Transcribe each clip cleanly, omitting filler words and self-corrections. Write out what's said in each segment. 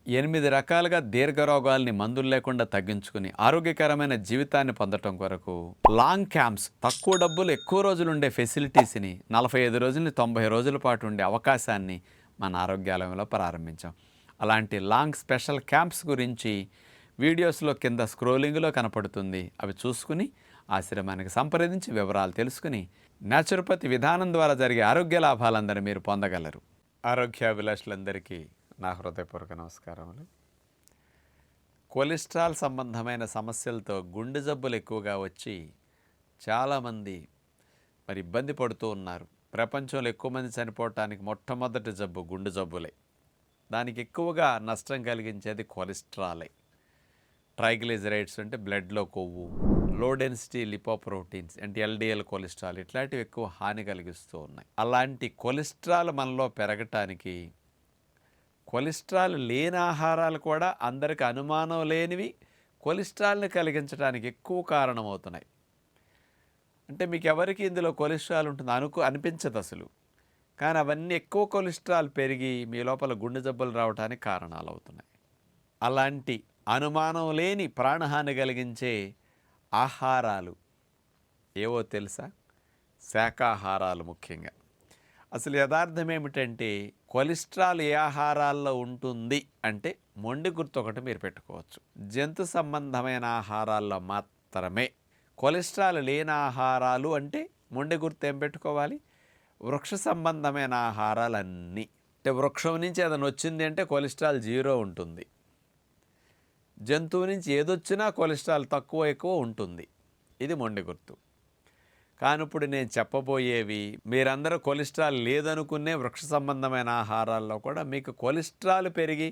8 రకాలుగా దీర్ఘరోగాల్ని మందులు లేకుండా తగ్గించుకుని ఆరోగ్యకరమైన జీవితాన్ని పొందటం కొరకు లాంగ్ క్యాంప్స్, తక్కువ డబ్బులు ఎక్కువ రోజులు ఉండే ఫెసిలిటీస్ని 45 రోజులని 90 రోజుల పాటు ఉండే అవకాశాన్ని మన ఆరోగ్యాలయంలో ప్రారంభించాం. అలాంటి లాంగ్ స్పెషల్ క్యాంప్స్ గురించి వీడియోస్లో కింద స్క్రోలింగ్లో కనపడుతుంది. అవి చూసుకుని ఆశ్రమానికి సంప్రదించి వివరాలు తెలుసుకుని న్యాచురోపతి విధానం ద్వారా జరిగే ఆరోగ్య లాభాలందరూ మీరు పొందగలరు. ఆరోగ్యాభిలాషులందరికీ నా హృదయపూర్వక నమస్కారములు. కొలెస్ట్రాల్ సంబంధమైన సమస్యలతో గుండె జబ్బులు ఎక్కువగా వచ్చి చాలామంది ఇబ్బంది పడుతూ ఉన్నారు. ప్రపంచంలో ఎక్కువ మంది చనిపోవటానికి మొట్టమొదటి జబ్బు గుండె జబ్బులే. దానికి ఎక్కువగా నష్టం కలిగించేది కొలెస్ట్రాలే. ట్రైగ్లిజరైడ్స్ అంటే బ్లడ్లో కొవ్వు, లో డెన్సిటీ లిపోప్రోటీన్స్ అంటే ఎల్డిఎల్ కొలెస్ట్రాల్, ఇట్లాంటివి ఎక్కువ హాని కలిగిస్తూ ఉన్నాయి. అలాంటి కొలెస్ట్రాల్ మనలో పెరగటానికి కొలెస్ట్రాల్ లేని ఆహారాలు కూడా అందరికి అనుమానం లేనివి కొలెస్ట్రాల్ని కలిగించడానికి ఎక్కువ కారణమవుతున్నాయి. అంటే మీకు ఎవరికి ఇందులో కొలెస్ట్రాల్ ఉంటుంది అనిపించదు అసలు, కానీ అవన్నీ ఎక్కువ కొలెస్ట్రాల్ పెరిగి మీ లోపల గుండె జబ్బులు రావడానికి కారణాలు అవుతున్నాయి. అలాంటి అనుమానం లేని ప్రాణహాని కలిగించే ఆహారాలు ఏవో తెలుసా? శాకాహారాలు ముఖ్యంగా. అసలు యథార్థం ఏమిటంటే కొలెస్ట్రాల్ ఏ ఆహారాల్లో ఉంటుంది అంటే మొండి గుర్తు ఒకటి మీరు పెట్టుకోవచ్చు. జంతు సంబంధమైన ఆహారాల్లో మాత్రమే. కొలెస్ట్రాల్ లేని ఆహారాలు అంటే మొండి గుర్తు ఏం పెట్టుకోవాలి? వృక్ష సంబంధమైన ఆహారాలన్నీ. అంటే వృక్షం నుంచి ఏదైనా వచ్చింది అంటే కొలెస్ట్రాల్ 0 ఉంటుంది. జంతువు నుంచి ఏదొచ్చినా కొలెస్ట్రాల్ తక్కువ ఎక్కువ ఉంటుంది. ఇది మొండి గుర్తు. కానీ ఇప్పుడు నేను చెప్పబోయేవి మీరందరూ కొలెస్ట్రాల్ లేదనుకునే వృక్ష సంబంధమైన ఆహారాల్లో కూడా మీకు కొలెస్ట్రాల్ పెరిగి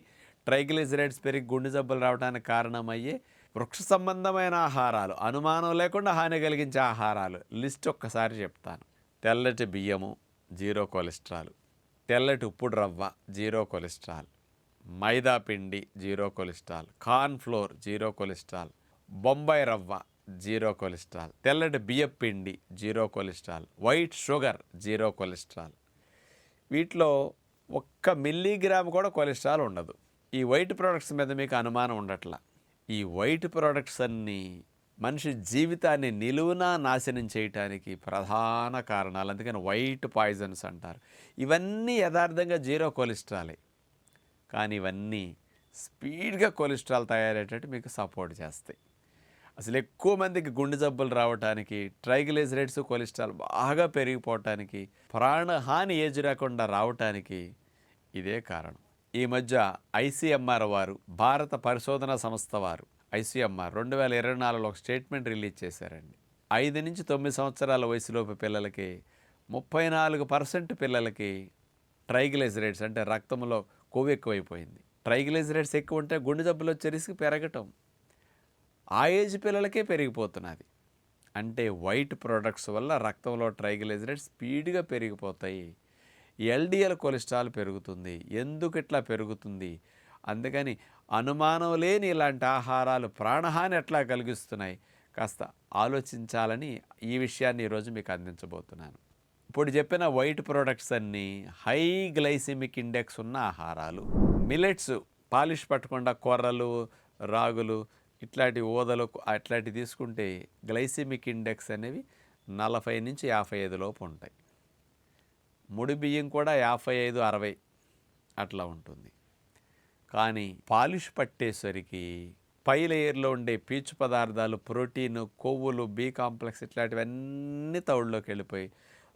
ట్రైగ్లిజరైడ్స్ పెరిగి గుండె జబ్బులు రావడానికి కారణమయ్యే వృక్ష సంబంధమైన ఆహారాలు, అనుమానం లేకుండా హాని కలిగించే ఆహారాలు లిస్ట్ ఒక్కసారి చెప్తాను. తెల్లటి బియ్యము 0 కొలెస్ట్రాల్, తెల్లటి ఉప్పుడు రవ్వ 0 కొలెస్ట్రాల్, మైదా పిండి 0 cholesterol, corn flour 0 cholesterol, Bombay రవ్వ 0 కొలెస్ట్రాల్, తెల్లటి బియ్యం పిండి 0 కొలెస్ట్రాల్, వైట్ షుగర్ 0 కొలెస్ట్రాల్. వీటిలో 1 మిల్లీగ్రామ్ కూడా కొలెస్ట్రాల్ ఉండదు. ఈ వైట్ ప్రోడక్ట్స్ మీద మీకు అనుమానం ఉండట్లా. ఈ వైట్ ప్రోడక్ట్స్ అన్నీ మనిషి జీవితాన్ని నిలువునా నాశనం చేయటానికి ప్రధాన కారణాలు. అందుకని వైట్ పాయిజన్స్ అంటారు. ఇవన్నీ యథార్థంగా 0 కొలెస్ట్రాలే, కానీ ఇవన్నీ స్పీడ్గా కొలెస్ట్రాల్ తయారయ్యేటట్టు మీకు సపోర్ట్ చేస్తాయి. అసలు ఎక్కువ మందికి గుండె జబ్బులు రావడానికి, ట్రైగ్లిజరైడ్స్ కొలెస్ట్రాల్ బాగా పెరిగిపోవటానికి, ప్రాణహాని ఏజ్ రాకుండా రావటానికి ఇదే కారణం. ఈ మధ్య ఐసీఎంఆర్ వారు, భారత పరిశోధన సంస్థ వారు ఐసీఎంఆర్ 2024లో ఒక స్టేట్మెంట్ రిలీజ్ చేశారండి. 5 నుంచి 9 సంవత్సరాల వయసులోపు పిల్లలకి 34% పిల్లలకి ట్రైగ్లిజరైడ్స్ అంటే రక్తంలో కొవ్వు ఎక్కువైపోయింది. ట్రైగ్లిజరైడ్స్ ఎక్కువ ఉంటే గుండె జబ్బులు వచ్చే రిస్క్ పెరగటం ఆ ఏజ్ పిల్లలకే పెరిగిపోతున్నది. అంటే వైట్ ప్రోడక్ట్స్ వల్ల రక్తంలో ట్రైగ్లిజరైడ్స్ స్పీడ్గా పెరిగిపోతాయి. ఎల్డిఎల్ కొలెస్ట్రాల్ పెరుగుతుంది. ఎందుకు ఇట్లా పెరుగుతుంది? అందుకని అనుమానం లేని ఇలాంటి ఆహారాలు ప్రాణహాని ఎట్లా కలిగిస్తున్నాయి కాస్త ఆలోచించాలని ఈ విషయాన్ని ఈరోజు మీకు అందించబోతున్నాను. ఇప్పుడు చెప్పిన వైట్ ప్రోడక్ట్స్ అన్నీ హై గ్లైసిమిక్ ఇండెక్స్ ఉన్న ఆహారాలు. మిల్లెట్స్ పాలిష్ పట్టకుండా కొర్రలు, రాగులు, ఇట్లాంటి ఊదలు అట్లాంటివి తీసుకుంటే గ్లైసిమిక్ ఇండెక్స్ అనేవి 40 నుంచి 55 లోపు ఉంటాయి. ముడి బియ్యం కూడా 55, 60 అట్లా ఉంటుంది. కానీ పాలిష్ పట్టేసరికి పై లేయర్లో ఉండే పీచు పదార్థాలు, ప్రోటీన్, కొవ్వులు, బి కాంప్లెక్స్ ఇట్లాంటివన్నీ తౌడులోకి వెళ్ళిపోయి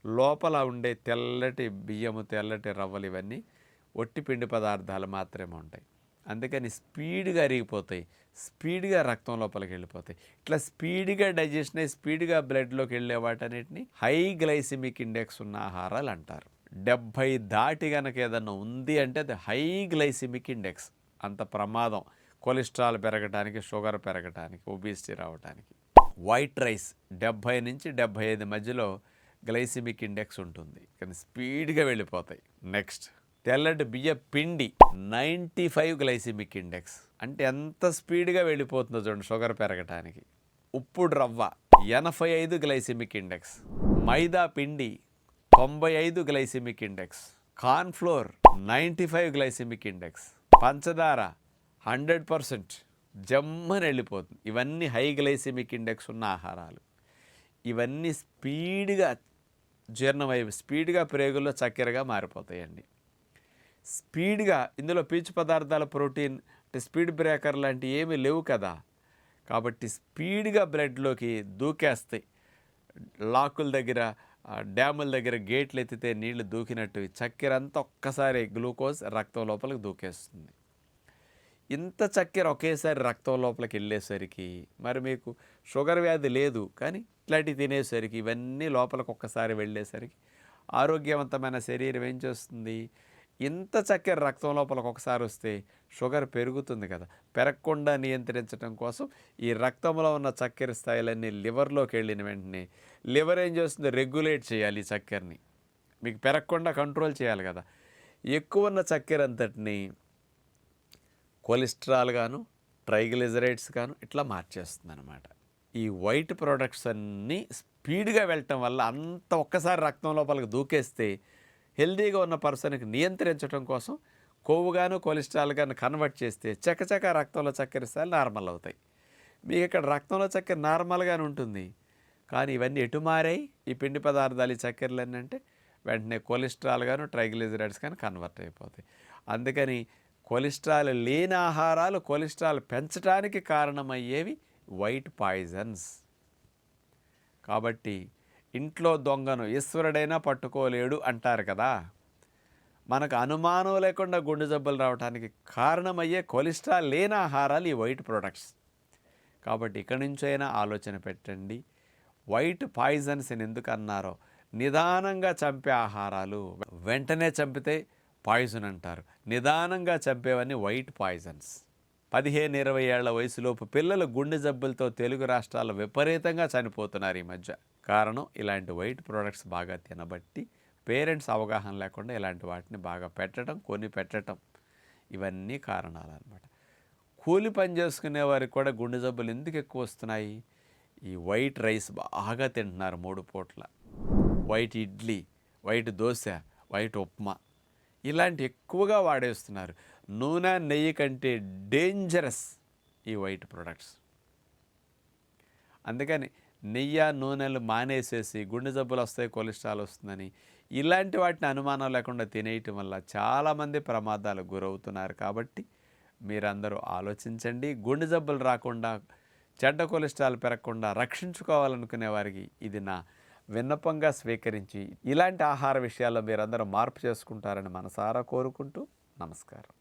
లోపల ఉండే తెల్లటి బియ్యము, తెల్లటి రవ్వలు ఇవన్నీ ఒట్టి పిండి పదార్థాలు మాత్రమే ఉంటాయి. అందుకని స్పీడ్గా అరిగిపోతాయి, స్పీడ్గా రక్తం లోపలికి వెళ్ళిపోతాయి. ఇట్లా స్పీడ్గా డైజెషన్ అయ్యి స్పీడ్గా బ్లడ్లోకి వెళ్ళే వాటన్నిటిని హై గ్లైసిమిక్ ఇండెక్స్ ఉన్న ఆహారాలు అంటారు. 70 దాటి కనుక ఏదన్నా ఉంది అంటే అది హై గ్లైసిమిక్ ఇండెక్స్. అంత ప్రమాదం కొలెస్ట్రాల్ పెరగటానికి, షుగర్ పెరగటానికి, ఒబిసిటీ రావడానికి. వైట్ రైస్ 70 నుంచి 75 మధ్యలో గ్లైసిమిక్ ఇండెక్స్ ఉంటుంది, కానీ స్పీడ్గా వెళ్ళిపోతాయి. నెక్స్ట్ తెల్లటి బియ్య పిండి 95 గ్లైసిమిక్ ఇండెక్స్. అంటే ఎంత స్పీడ్గా వెళ్ళిపోతుందో చూడండి షుగర్ పెరగటానికి. ఉప్పుడు రవ్వ 85 గ్లైసిమిక్ ఇండెక్స్. మైదా పిండి 95 glycemic index. Corn flour 95 glycemic index. పంచదార 100% జమ్మని వెళ్ళిపోతుంది. ఇవన్నీ హై గ్లైసెమిక్ ఇండెక్స్ ఉన్న ఆహారాలు. ఇవన్నీ స్పీడ్గా జీర్ణమై స్పీడ్గా ప్రేగుల్లో చక్కెరగా మారిపోతాయండి. స్పీడ్గా ఇందులో పీచు పదార్థాల ప్రోటీన్ అంటే స్పీడ్ బ్రేకర్ లాంటివి ఏమీ లేవు కదా. కాబట్టి స్పీడ్గా బ్లడ్లోకి దూకేస్తాయి. లాకుల దగ్గర డ్యాముల దగ్గర గేట్లు ఎత్తితే నీళ్లు దూకినట్టు చక్కెర అంతా ఒక్కసారి గ్లూకోజ్ రక్తం లోపలికి దూకేస్తుంది. ఇంత చక్కెర ఒకేసారి రక్తం లోపలికి వెళ్ళేసరికి మరి మీకు షుగర్ వ్యాధి లేదు, కానీ ఇట్లాంటివి తినేసరికి ఇవన్నీ లోపలికి ఒక్కసారి వెళ్ళేసరికి ఆరోగ్యవంతమైన శరీరం ఏం చేస్తుంది? ఇంత చక్కెర రక్తం లోపలికి ఒకసారి వస్తే షుగర్ పెరుగుతుంది కదా. పెరగకుండా నియంత్రించడం కోసం ఈ రక్తంలో ఉన్న చక్కెర స్థాయిలన్నీ లివర్లోకి వెళ్ళిన వెంటనే లివర్ ఏం చేస్తుంది? రెగ్యులేట్ చేయాలి ఈ చక్కెరని. మీకు పెరగకుండా కంట్రోల్ చేయాలి కదా. ఎక్కువ ఉన్న చక్కెర అంతటిని కొలెస్ట్రాల్ గాను ట్రైగ్లిజరైడ్స్ గాను ఇట్లా మార్చేస్తుంది అనమాట. ఈ వైట్ ప్రోడక్ట్స్ అన్నీ స్పీడ్గా వెళ్ళటం వల్ల అంత ఒక్కసారి రక్తం లోపలికి దూకేస్తే హెల్దీగా ఉన్న పర్సన్కి నియంత్రించడం కోసం కొవ్వుగాను కొలెస్ట్రాల్ గాను కన్వర్ట్ చేస్తే చకచక రక్తంలో చక్కెర స్థాయిలు నార్మల్ అవుతాయి. మీకు ఇక్కడ రక్తంలో చక్కెర నార్మల్గానే ఉంటుంది, కానీ ఇవన్నీ ఎటు మారాయి? ఈ పిండి పదార్థాలు ఈ చక్కెరలన్నీ అంటే వెంటనే కొలెస్ట్రాల్ గాను ట్రైగ్లిజరైడ్స్ కానీ కన్వర్ట్ అయిపోతాయి. అందుకని కొలెస్ట్రాల్ లేని ఆహారాలు కొలెస్ట్రాల్ పెంచడానికి కారణమయ్యేవి వైట్ పాయిజన్స్. కాబట్టి ఇంట్లో దొంగను ఈశ్వరుడైనా పట్టుకోలేడు అంటారు కదా. మనకు అనుమానం లేకుండా గుండె జబ్బులు రావడానికి కారణమయ్యే కొలెస్ట్రాల్ లేని ఆహారాలు ఈ వైట్ ప్రొడక్ట్స్. కాబట్టి ఇక్కడి నుంచైనా ఆలోచన పెట్టండి. వైట్ పాయిజన్స్ అని ఎందుకు అన్నారో, నిదానంగా చంపే ఆహారాలు వెంటనే చంపితే పాయిజన్ అంటారు, నిదానంగా చంపేవన్నీ వైట్ పాయిజన్స్. 15-20 ఏళ్ల వయసులోపు పిల్లలు గుండె జబ్బులతో తెలుగు రాష్ట్రాల్లో విపరీతంగా చనిపోతున్నారు ఈ మధ్య. కారణం ఇలాంటి వైట్ ప్రోడక్ట్స్ బాగా తినబట్టి పేరెంట్స్ అవగాహన లేకుండా ఇలాంటి వాటిని బాగా పెట్టడం, కొని పెట్టడం, ఇవన్నీ కారణాలు అన్నమాట. కూలి పని చేసుకునే వారికి కూడా గుండె జబ్బులు ఎందుకు ఎక్కువ వస్తున్నాయి? ఈ వైట్ రైస్ బాగా తింటున్నారు 3 పూట్ల. White idli, white dosa, white upma ఇలాంటి ఎక్కువగా వాడేస్తున్నారు. నూనె నెయ్యి కంటే డేంజరస్ ఈ వైట్ ప్రొడక్ట్స్. అందుకని నెయ్యి నూనెలు మానేసేసి గుండె జబ్బులు వస్తాయి, కొలెస్ట్రాల్ వస్తుందని ఇలాంటి వాటిని అనుమానం లేకుండా తినేయటం వల్ల చాలామంది ప్రమాదాలకు గురవుతున్నారు. కాబట్టి మీరందరూ ఆలోచించండి. గుండె జబ్బులు రాకుండా, చెడ్డ కొలెస్ట్రాల్ పెరగకుండా రక్షించుకోవాలనుకునే వారికి ఇది నా విన్నపంగా స్వీకరించి ఇలాంటి ఆహార విషయాల్లో మీరందరూ మార్పు చేసుకుంటారని మనసారా కోరుకుంటూ నమస్కారం.